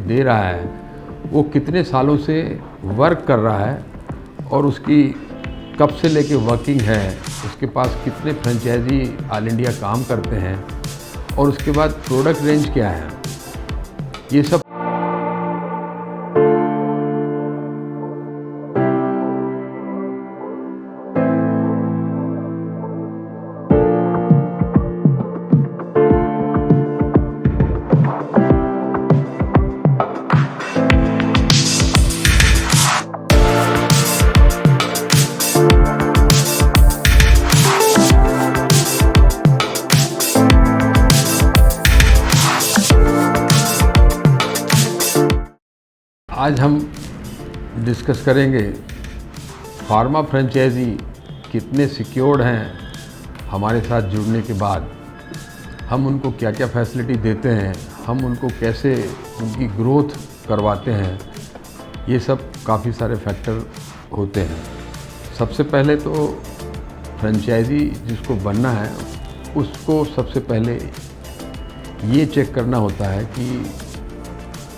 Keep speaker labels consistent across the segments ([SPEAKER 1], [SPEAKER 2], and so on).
[SPEAKER 1] दे रहा है वो कितने सालों से वर्क कर रहा है और उसकी कब से लेके वर्किंग है, उसके पास कितने फ्रेंचाइजी ऑल इंडिया काम करते हैं और उसके बाद प्रोडक्ट रेंज क्या है, ये सब आज हम डिस्कस करेंगे फार्मा फ्रेंचाइजी कितने सिक्योर्ड हैं। हमारे साथ जुड़ने के बाद हम उनको क्या क्या फैसिलिटी देते हैं, हम उनको कैसे उनकी ग्रोथ करवाते हैं, ये सब काफ़ी सारे फैक्टर होते हैं। सबसे पहले तो फ्रेंचाइजी जिसको बनना है उसको सबसे पहले ये चेक करना होता है कि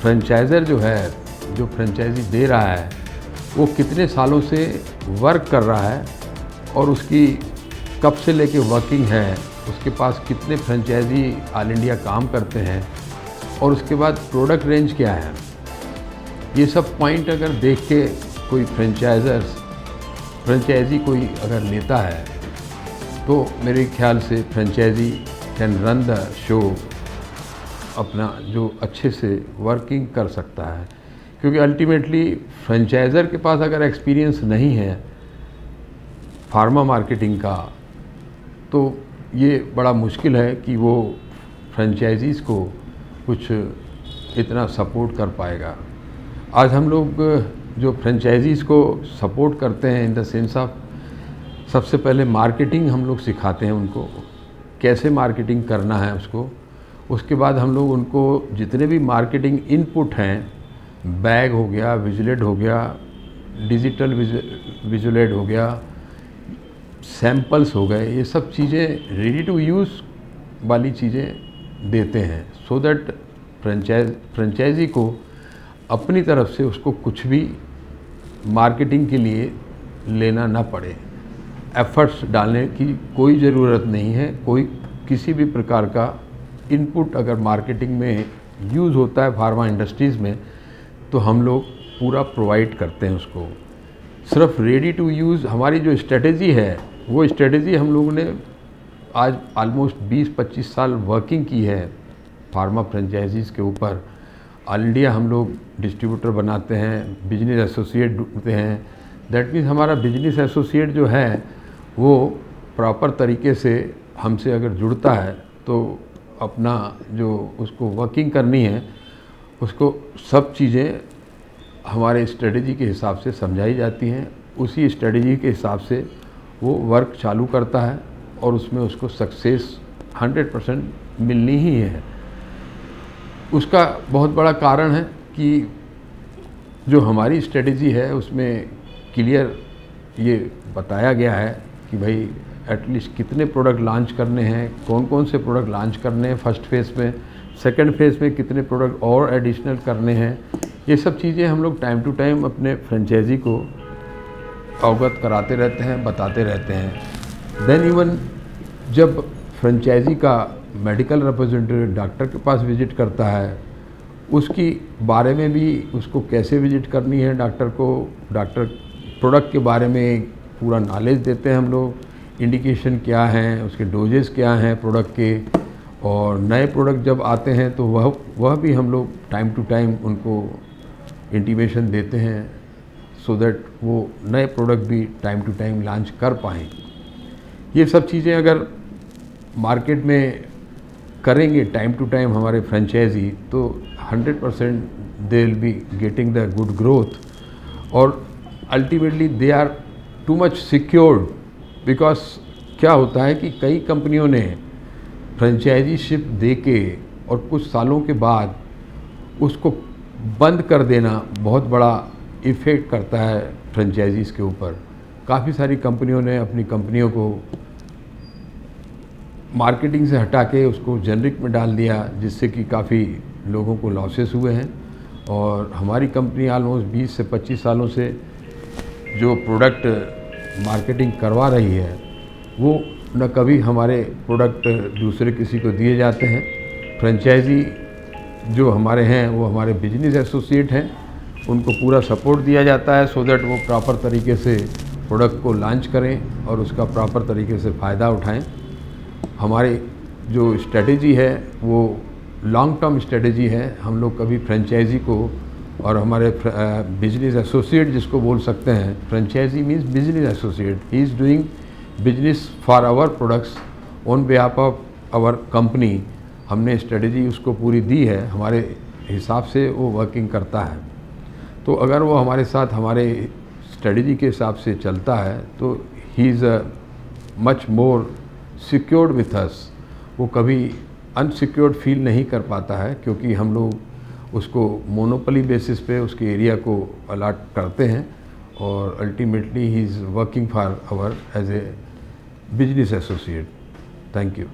[SPEAKER 1] फ्रेंचाइज़र जो है, जो फ्रेंचाइजी दे रहा है वो कितने सालों से वर्क कर रहा है और उसकी कब से लेके वर्किंग है, उसके पास कितने फ्रेंचाइजी ऑल इंडिया काम करते हैं और उसके बाद प्रोडक्ट रेंज क्या है। ये सब पॉइंट अगर देख के कोई फ्रेंचाइजी कोई अगर लेता है तो मेरे ख्याल से franchisee can run the show अपना जो अच्छे से वर्किंग कर सकता है। क्योंकि अल्टीमेटली फ्रेंचाइज़र के पास अगर एक्सपीरियंस नहीं है फार्मा मार्केटिंग का तो ये बड़ा मुश्किल है कि वो फ्रेंचाइजीज़ को कुछ इतना सपोर्ट कर पाएगा। आज हम लोग जो फ्रेंचाइजीज़ को सपोर्ट करते हैं इन द सेंस ऑफ सबसे पहले मार्केटिंग हम लोग सिखाते हैं उनको, कैसे मार्केटिंग करना है उसको। उसके बाद हम लोग उनको जितने भी मार्केटिंग इनपुट हैं, बैग हो गया, विजुलेट हो गया, डिजिटल विजुलेट हो गया, सैम्पल्स हो गए, ये सब चीज़ें रेडी टू यूज़ वाली चीज़ें देते हैं सो दैट फ्रेंचाइजी को अपनी तरफ से उसको कुछ भी मार्केटिंग के लिए लेना ना पड़े, एफर्ट्स डालने की कोई ज़रूरत नहीं है। कोई किसी भी प्रकार का इनपुट अगर मार्केटिंग में यूज़ होता है फार्मा इंडस्ट्रीज़ में तो हम लोग पूरा प्रोवाइड करते हैं उसको। सिर्फ रेडी टू यूज़ हमारी जो स्ट्रेटेजी है वो स्ट्रेटेजी हम लोगों ने आज ऑलमोस्ट 20-25 साल वर्किंग की है फार्मा फ्रेंचाइजीज़ के ऊपर। ऑल इंडिया हम लोग डिस्ट्रीब्यूटर बनाते हैं, बिजनेस एसोसिएट ढूंढते हैं। दैट मीन्स हमारा बिजनेस एसोसिएट जो है वो प्रॉपर तरीके से हमसे अगर जुड़ता है तो अपना जो उसको वर्किंग करनी है उसको सब चीज़ें हमारे स्ट्रेटजी के हिसाब से समझाई जाती हैं। उसी स्ट्रेटजी के हिसाब से वो वर्क चालू करता है और उसमें उसको सक्सेस 100% मिलनी ही है। उसका बहुत बड़ा कारण है कि जो हमारी स्ट्रेटजी है उसमें क्लियर ये बताया गया है कि भाई एटलीस्ट कितने प्रोडक्ट लॉन्च करने हैं, कौन कौन से प्रोडक्ट लॉन्च करने हैं फर्स्ट फेज़ में, सेकंड फेज़ में कितने प्रोडक्ट और एडिशनल करने हैं। ये सब चीज़ें हम लोग टाइम टू टाइम अपने फ्रेंचाइजी को अवगत कराते रहते हैं, बताते रहते हैं। देन इवन जब फ्रेंचाइजी का मेडिकल रिप्रेजेंटेटिव डॉक्टर के पास विज़िट करता है उसकी बारे में भी उसको कैसे विज़िट करनी है डॉक्टर को, डॉक्टर प्रोडक्ट के बारे में पूरा नॉलेज देते हैं हम लोग, इंडिकेशन क्या हैं, उसके डोजेस क्या हैं प्रोडक्ट के, और नए प्रोडक्ट जब आते हैं तो वह भी हम लोग टाइम टू टाइम उनको इंटीमेशन देते हैं सो दैट वो नए प्रोडक्ट भी टाइम टू टाइम लॉन्च कर पाएँ। ये सब चीज़ें अगर मार्केट में करेंगे टाइम टू टाइम हमारे फ्रेंचाइजी तो 100% they will be getting the good growth और ultimately they are too much secured. Because क्या होता है कि कई कंपनियों ने फ्रेंचाइजीशिप दे के और कुछ सालों के बाद उसको बंद कर देना बहुत बड़ा इफ़ेक्ट करता है फ्रेंचाइजीज़ के ऊपर। काफ़ी सारी कंपनियों ने अपनी कंपनियों को मार्केटिंग से हटा के उसको जेनरिक में डाल दिया, जिससे कि काफ़ी लोगों को लॉसेस हुए हैं। और हमारी कंपनी ऑलमोस्ट 20 से 25 सालों से जो प्रोडक्ट मार्केटिंग करवा रही है, वो न कभी हमारे प्रोडक्ट दूसरे किसी को दिए जाते हैं। फ्रेंचाइजी जो हमारे हैं वो हमारे बिजनेस एसोसिएट हैं, उनको पूरा सपोर्ट दिया जाता है सो दैट वो प्रॉपर तरीके से प्रोडक्ट को लॉन्च करें और उसका प्रॉपर तरीके से फ़ायदा उठाएं। हमारी जो स्ट्रेटेजी है वो लॉन्ग टर्म स्ट्रेटेजी है। हम लोग कभी फ्रेंचाइजी को और हमारे बिजनेस एसोसिएट जिसको बोल सकते हैं, franchisee means business associate, he is doing business for our products on behalf of our company. हमने स्ट्रेटेजी उसको पूरी दी है, हमारे हिसाब से वो वर्किंग करता है। तो अगर वो हमारे साथ हमारे स्ट्रेटेजी के हिसाब से चलता है तो he is much more secured with us. वो कभी अनसिक्योर्ड फील नहीं कर पाता है, क्योंकि हम लोग उसको मोनोपोली बेसिस पे उसके एरिया को अलाट करते हैं और ultimately he is working for our as a business associate. Thank you.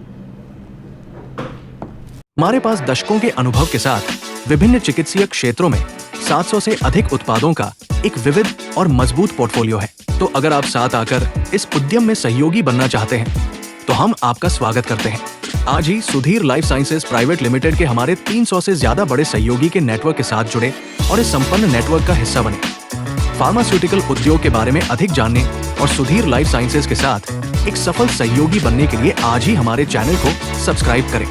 [SPEAKER 2] हमारे पास दशकों के अनुभव के साथ विभिन्न चिकित्सीय क्षेत्रों में 700 से अधिक उत्पादों का एक विविध और मजबूत पोर्टफोलियो है। तो अगर आप साथ आकर इस उद्यम में सहयोगी बनना चाहते हैं तो हम आपका स्वागत करते हैं। आज ही Sudhir life sciences private limited के हमारे 300 से ज्यादा बड़े सहयोगी के नेटवर्क के साथ जुड़े और इस संपन्न नेटवर्क का हिस्सा बने। फार्मास्यूटिकल उद्योग के बारे में अधिक जानने और सुधीर लाइफ साइंसेज के साथ एक सफल सहयोगी बनने के लिए आज ही हमारे चैनल को सब्सक्राइब करें।